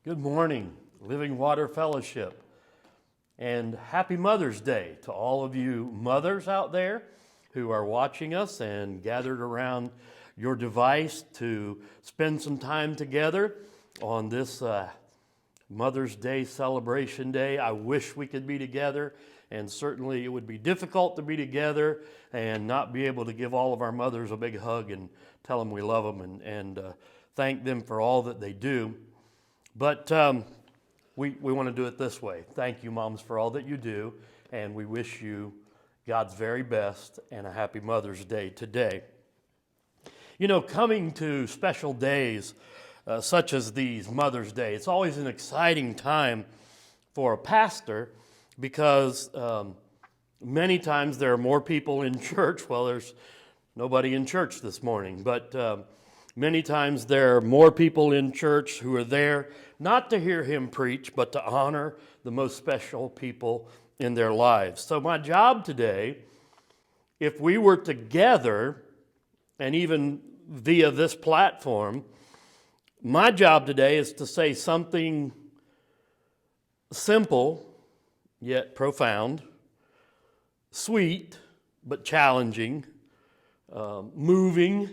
Good morning, Living Water Fellowship, and happy Mother's Day to all of you mothers out there who are watching us and gathered around your device to spend some time together on this Mother's Day celebration day. I wish we could be together, and certainly it would be difficult to be together and not be able to give all of our mothers a big hug and tell them we love them and thank them for all that they do. But we want to do it this way. Thank you, moms, for all that you do, and we wish you God's very best and a happy Mother's Day today. You know, coming to special days such as these, Mother's Day, it's always an exciting time for a pastor because many times there are more people in church. Well, there's nobody in church this morning, but many times there are more people in church who are there not to hear him preach, but to honor the most special people in their lives. So my job today, if we were together, and even via this platform, my job today is to say something simple yet profound, sweet but challenging, moving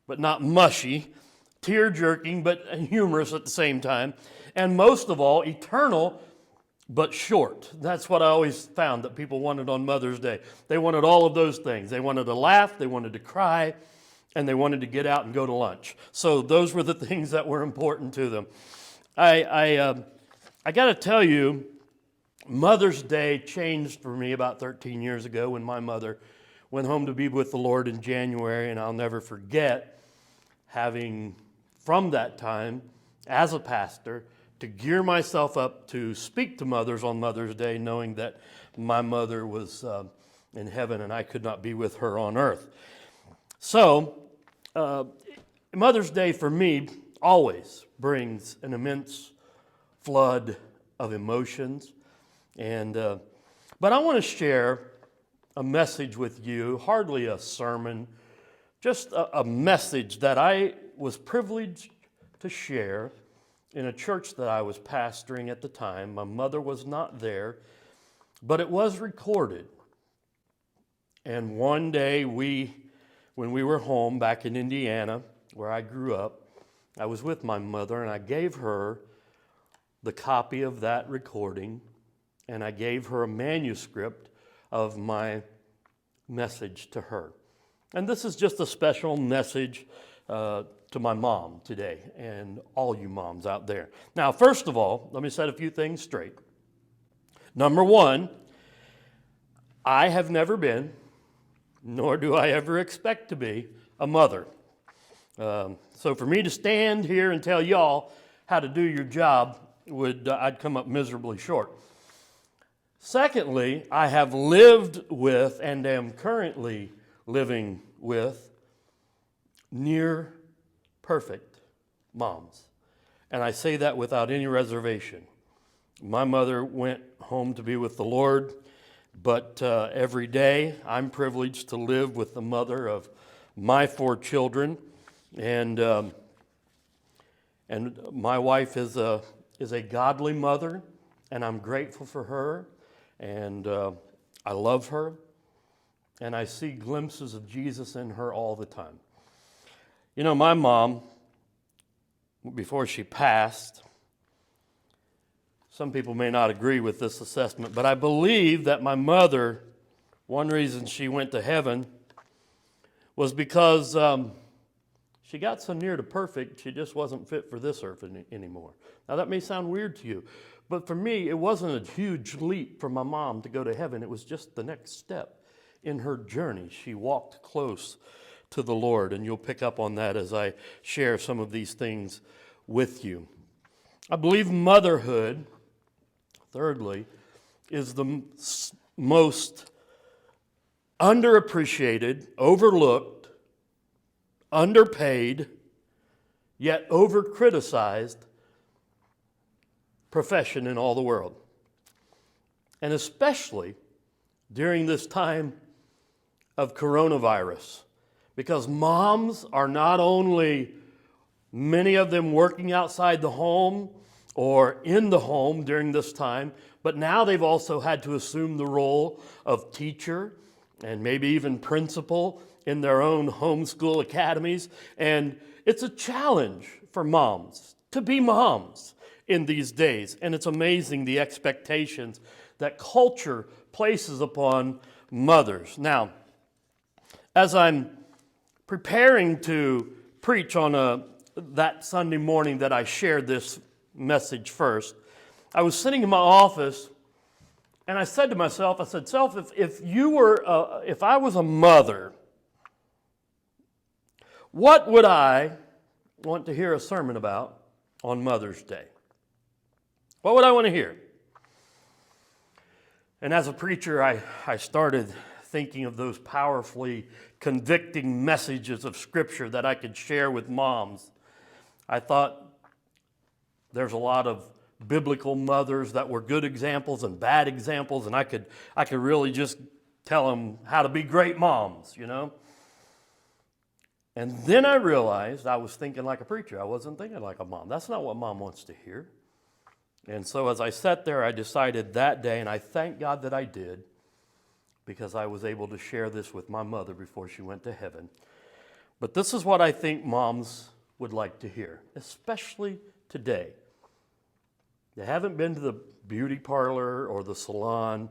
but not mushy, tear-jerking but humorous at the same time, and most of all, eternal but short. That's what I always found that people wanted on Mother's Day. They wanted all of those things. They wanted to laugh, they wanted to cry, and they wanted to get out and go to lunch. So those were the things that were important to them. I got to tell you, Mother's Day changed for me about 13 years ago when my mother went home to be with the Lord in January, and I'll never forget having, from that time, as a pastor, to gear myself up to speak to mothers on Mother's Day, knowing that my mother was in heaven and I could not be with her on earth. So, Mother's Day for me always brings an immense flood of emotions. But I want to share a message with you, hardly a sermon, just a message that I was privileged to share in a church that I was pastoring at the time. My mother was not there, but it was recorded. And one day when we were home back in Indiana, where I grew up, I was with my mother and I gave her the copy of that recording, and I gave her a manuscript of my message to her. And this is just a special message to my mom today and all you moms out there. Now, first of all, let me set a few things straight. Number one, I have never been, nor do I ever expect to be, a mother. So for me to stand here and tell y'all how to do your job, I'd come up miserably short. Secondly, I have lived with and am currently living with near perfect moms. And I say that without any reservation. My mother went home to be with the Lord, but every day I'm privileged to live with the mother of my 4 children. And my wife is a godly mother, and I'm grateful for her, and I love her. And I see glimpses of Jesus in her all the time. You know, my mom, before she passed, some people may not agree with this assessment, but I believe that my mother, one reason she went to heaven was because she got so near to perfect, she just wasn't fit for this earth anymore. Now, that may sound weird to you, but for me, it wasn't a huge leap for my mom to go to heaven. It was just the next step in her journey. She walked close to the Lord, and you'll pick up on that as I share some of these things with you. I believe motherhood, thirdly, is the most underappreciated, overlooked, underpaid, yet over-criticized profession in all the world. And especially during this time of coronavirus, because moms are not only, many of them, working outside the home, or in the home during this time, but now they've also had to assume the role of teacher and maybe even principal in their own homeschool academies. And it's a challenge for moms to be moms in these days. And it's amazing the expectations that culture places upon mothers. Now, as I'm preparing to preach on that Sunday morning that I shared this message first, I was sitting in my office and I said to myself, I said, "Self, if I was a mother, what would I want to hear a sermon about on Mother's Day? What would I want to hear?" And as a preacher, I started thinking of those powerfully convicting messages of Scripture that I could share with moms. I thought there's a lot of biblical mothers that were good examples and bad examples, and I could really just tell them how to be great moms, you know. And then I realized I was thinking like a preacher. I wasn't thinking like a mom. That's not what mom wants to hear. And so as I sat there, I decided that day, and I thank God that I did, because I was able to share this with my mother before she went to heaven. But this is what I think moms would like to hear, especially today. They haven't been to the beauty parlor or the salon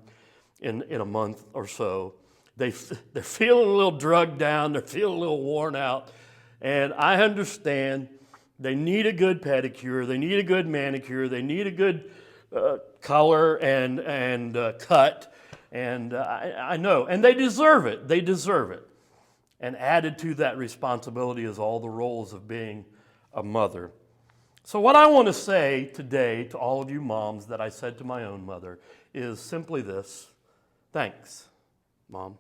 in a month or so. They're feeling a little drugged down. They're feeling a little worn out. And I understand they need a good pedicure. They need a good manicure. They need a good color and cut. And I know. And they deserve it. They deserve it. And added to that responsibility is all the roles of being a mother. So what I want to say today to all of you moms that I said to my own mother is simply this: thanks, Mom.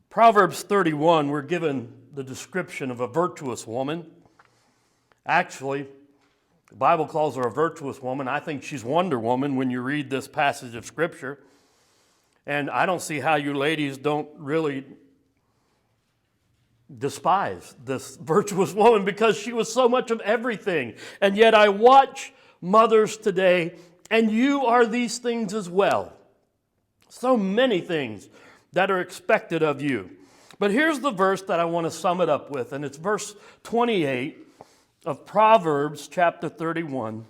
Proverbs 31, we're given the description of a virtuous woman. Actually, the Bible calls her a virtuous woman. I think she's Wonder Woman when you read this passage of Scripture. And I don't see how you ladies don't really despise this virtuous woman, because she was so much of everything. And yet I watch mothers today, and you are these things as well. So many things that are expected of you. But here's the verse that I want to sum it up with, and it's verse 28 of Proverbs chapter 31.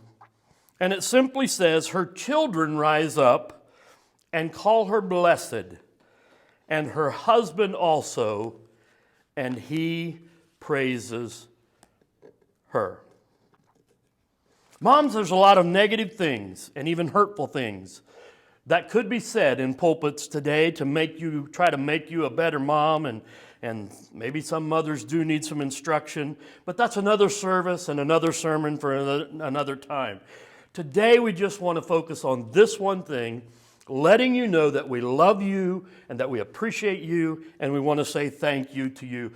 And it simply says, "Her children rise up and call her blessed, and her husband also, and he praises her." Moms, there's a lot of negative things and even hurtful things that could be said in pulpits today to try to make you a better mom, and maybe some mothers do need some instruction, but that's another service and another sermon for another time. Today we just want to focus on this one thing, letting you know that we love you and that we appreciate you, and we want to say thank you to you.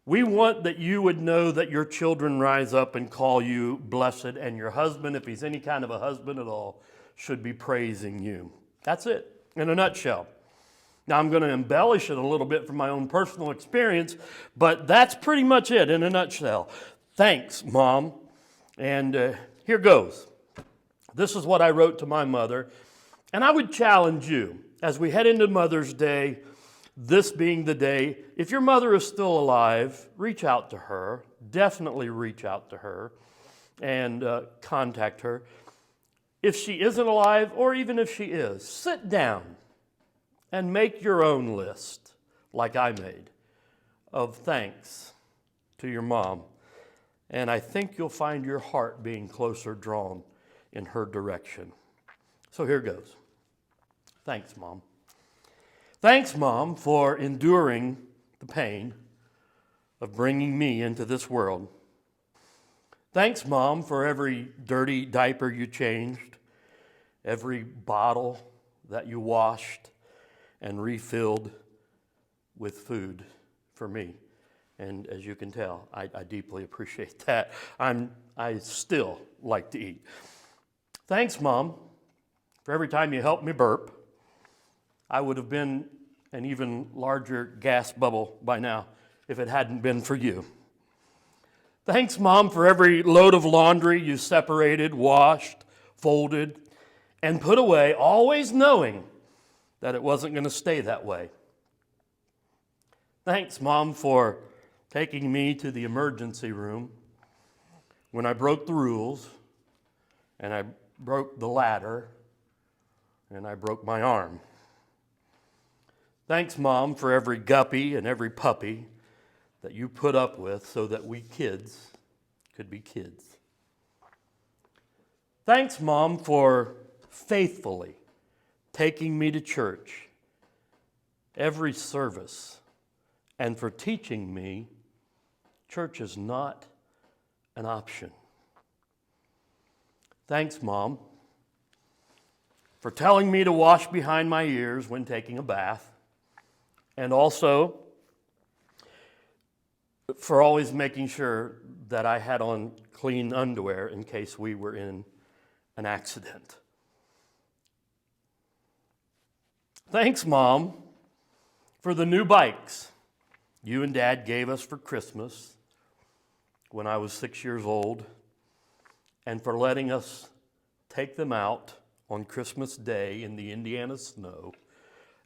We want that you would know that your children rise up and call you blessed, and your husband, if he's any kind of a husband at all, should be praising you. That's it, in a nutshell. Now, I'm going to embellish it a little bit from my own personal experience, but that's pretty much it in a nutshell. Thanks, Mom. And here goes. This is what I wrote to my mother. And I would challenge you, as we head into Mother's Day, this being the day, if your mother is still alive, reach out to her. Definitely reach out to her and contact her. If she isn't alive, or even if she is, sit down and make your own list, like I made, of thanks to your mom. And I think you'll find your heart being closer drawn in her direction. So here goes. Thanks, Mom. Thanks, Mom, for enduring the pain of bringing me into this world. Thanks, Mom, for every dirty diaper you changed, every bottle that you washed and refilled with food for me. And as you can tell, I deeply appreciate that. I still like to eat. Thanks, Mom, for every time you helped me burp. I would have been an even larger gas bubble by now if it hadn't been for you. Thanks, Mom, for every load of laundry you separated, washed, folded, and put away, always knowing that it wasn't going to stay that way. Thanks, Mom, for taking me to the emergency room when I broke the rules, and I broke the ladder, and I broke my arm. Thanks, Mom, for every guppy and every puppy that you put up with so that we kids could be kids. Thanks, Mom, for faithfully taking me to church every service and for teaching me church is not an option. Thanks, Mom, for telling me to wash behind my ears when taking a bath, and also for always making sure that I had on clean underwear in case we were in an accident. Thanks, Mom, for the new bikes you and Dad gave us for Christmas when I was 6 years old, and for letting us take them out on Christmas Day in the Indiana snow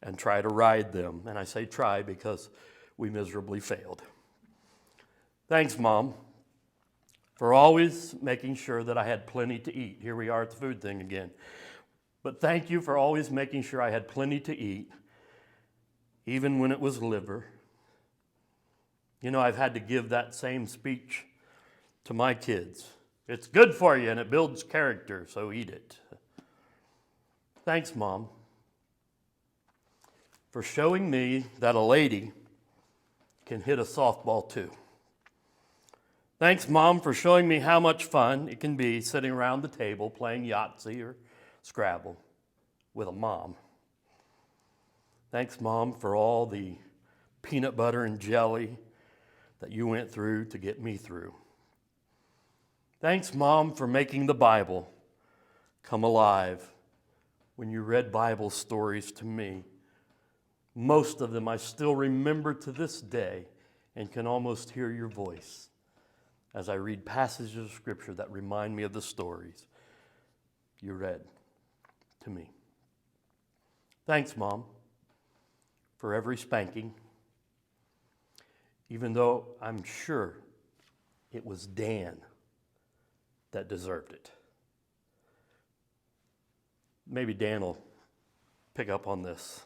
and try to ride them. And I say try because we miserably failed. Thanks, Mom, for always making sure that I had plenty to eat. Here we are at the food thing again. But thank you for always making sure I had plenty to eat, even when it was liver. You know, I've had to give that same speech to my kids. It's good for you and it builds character, so eat it. Thanks, Mom, for showing me that a lady can hit a softball too. Thanks, Mom, for showing me how much fun it can be sitting around the table playing Yahtzee or Scrabble with a mom. Thanks, Mom, for all the peanut butter and jelly that you went through to get me through. Thanks, Mom, for making the Bible come alive when you read Bible stories to me. Most of them I still remember to this day and can almost hear your voice as I read passages of Scripture that remind me of the stories you read to me. Thanks, Mom, for every spanking, even though I'm sure it was Dan that deserved it. Maybe Dan will pick up on this.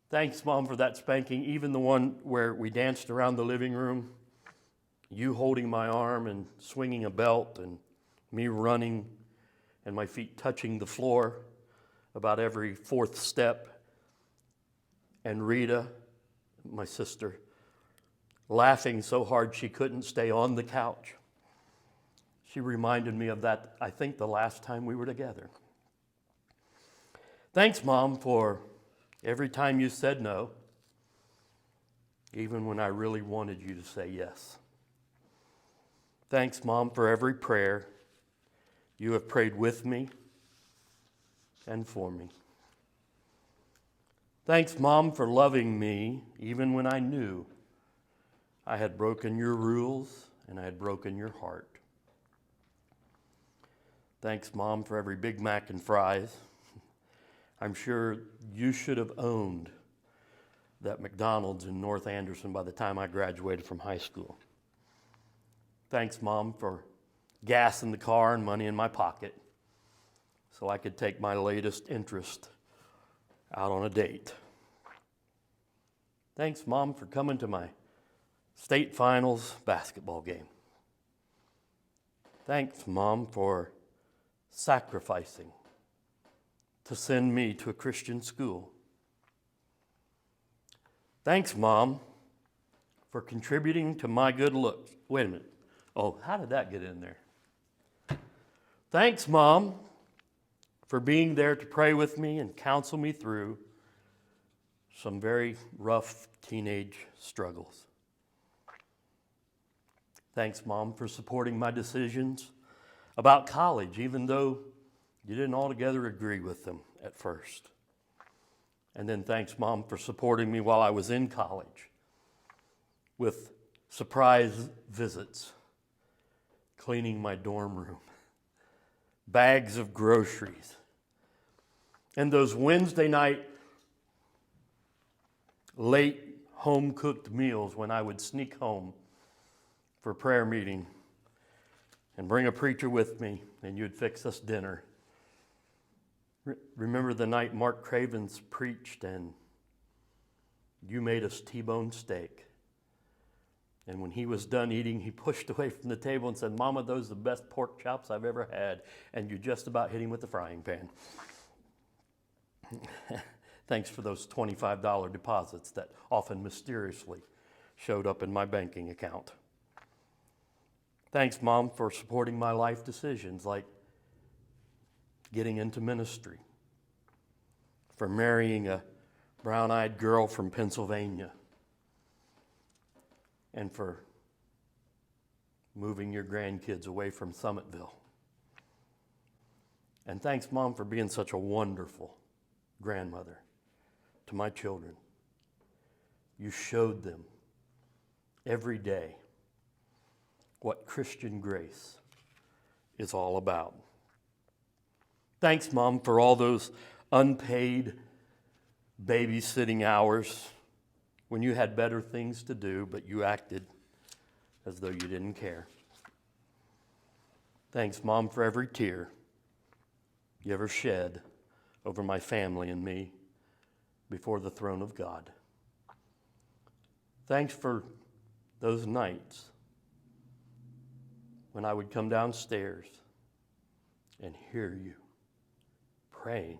Thanks, Mom, for that spanking, even the one where we danced around the living room, you holding my arm and swinging a belt and me running and my feet touching the floor about every fourth step, and Rita, my sister, laughing so hard she couldn't stay on the couch. She reminded me of that, I think, the last time we were together. Thanks, Mom, for every time you said no, even when I really wanted you to say yes. Thanks, Mom, for every prayer you have prayed with me and for me. Thanks, Mom, for loving me even when I knew I had broken your rules and I had broken your heart. Thanks, Mom, for every Big Mac and fries. I'm sure you should have owned that McDonald's in North Anderson by the time I graduated from high school. Thanks, Mom, for gas in the car and money in my pocket so I could take my latest interest out on a date. Thanks, Mom, for coming to my state finals basketball game. Thanks, Mom, for sacrificing to send me to a Christian school. Thanks, Mom, for contributing to my good looks. Wait a minute. Oh, how did that get in there? Thanks, Mom, for being there to pray with me and counsel me through some very rough teenage struggles. Thanks, Mom, for supporting my decisions about college, even though you didn't altogether agree with them at first. And then thanks, Mom, for supporting me while I was in college with surprise visits, cleaning my dorm room, bags of groceries, and those Wednesday night late home-cooked meals when I would sneak home for prayer meeting and bring a preacher with me, and you'd fix us dinner. Remember the night Mark Cravens preached and you made us T-bone steak. And when he was done eating, he pushed away from the table and said, "Mama, those are the best pork chops I've ever had." And you just about hit him with the frying pan. Thanks for those $25 deposits that often mysteriously showed up in my banking account. Thanks, Mom, for supporting my life decisions like getting into ministry, for marrying a brown-eyed girl from Pennsylvania, and for moving your grandkids away from Summitville. And thanks, Mom, for being such a wonderful grandmother to my children. You showed them every day what Christian grace is all about. Thanks, Mom, for all those unpaid babysitting hours when you had better things to do, but you acted as though you didn't care. Thanks, Mom, for every tear you ever shed over my family and me before the throne of God. Thanks for those nights when I would come downstairs and hear you praying.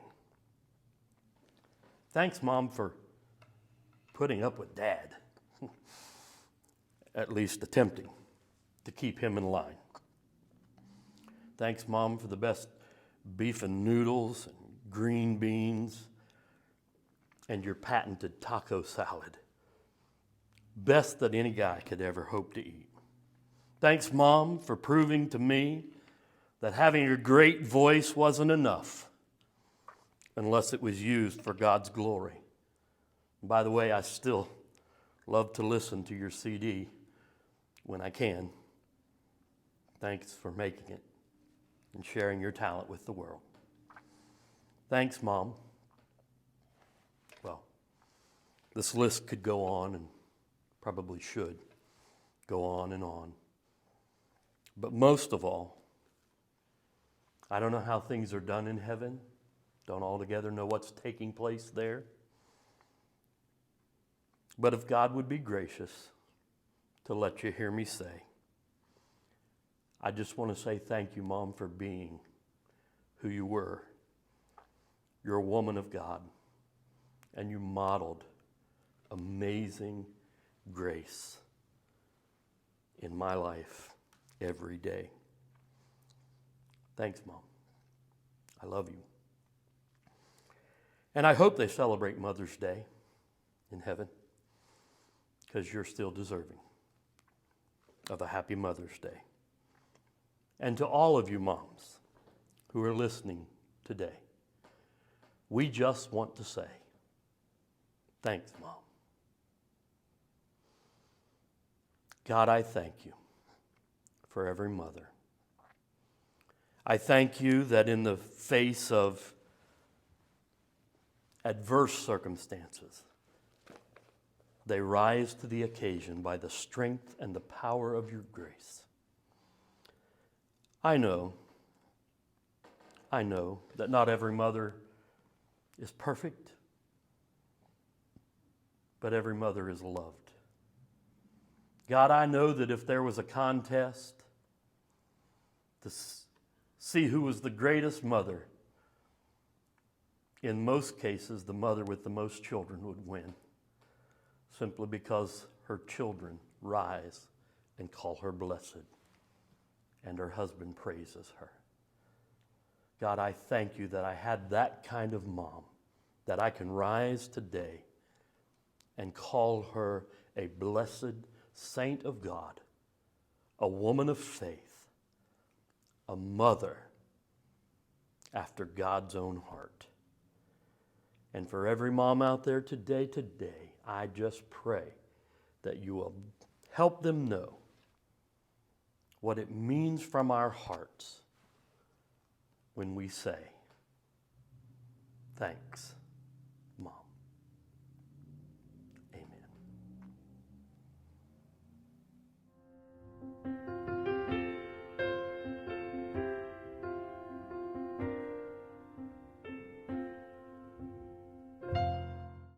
Thanks, Mom, for putting up with Dad, at least attempting to keep him in line. Thanks, Mom, for the best beef and noodles and green beans and your patented taco salad. Best that any guy could ever hope to eat. Thanks, Mom, for proving to me that having a great voice wasn't enough unless it was used for God's glory. And by the way, I still love to listen to your CD when I can. Thanks for making it and sharing your talent with the world. Thanks, Mom. Well, this list could go on and probably should go on and on. But most of all, I don't know how things are done in heaven. Don't altogether know what's taking place there. But if God would be gracious to let you hear me say, I just want to say thank you, Mom, for being who you were. You're a woman of God, and you modeled amazing grace in my life every day. Thanks, Mom. I love you. And I hope they celebrate Mother's Day in heaven, because you're still deserving of a happy Mother's Day. And to all of you moms who are listening today, we just want to say, thanks, Mom. God, I thank you for every mother. I thank you that in the face of adverse circumstances, they rise to the occasion by the strength and the power of your grace. I know that not every mother is perfect, but every mother is loved. God, I know that if there was a contest to see who was the greatest mother, in most cases, the mother with the most children would win, simply because her children rise and call her blessed, and her husband praises her. God, I thank you that I had that kind of mom, that I can rise today and call her a blessed saint of God, a woman of faith, a mother after God's own heart. And for every mom out there today, I just pray that you will Help them know what it means from our hearts when we say, thanks.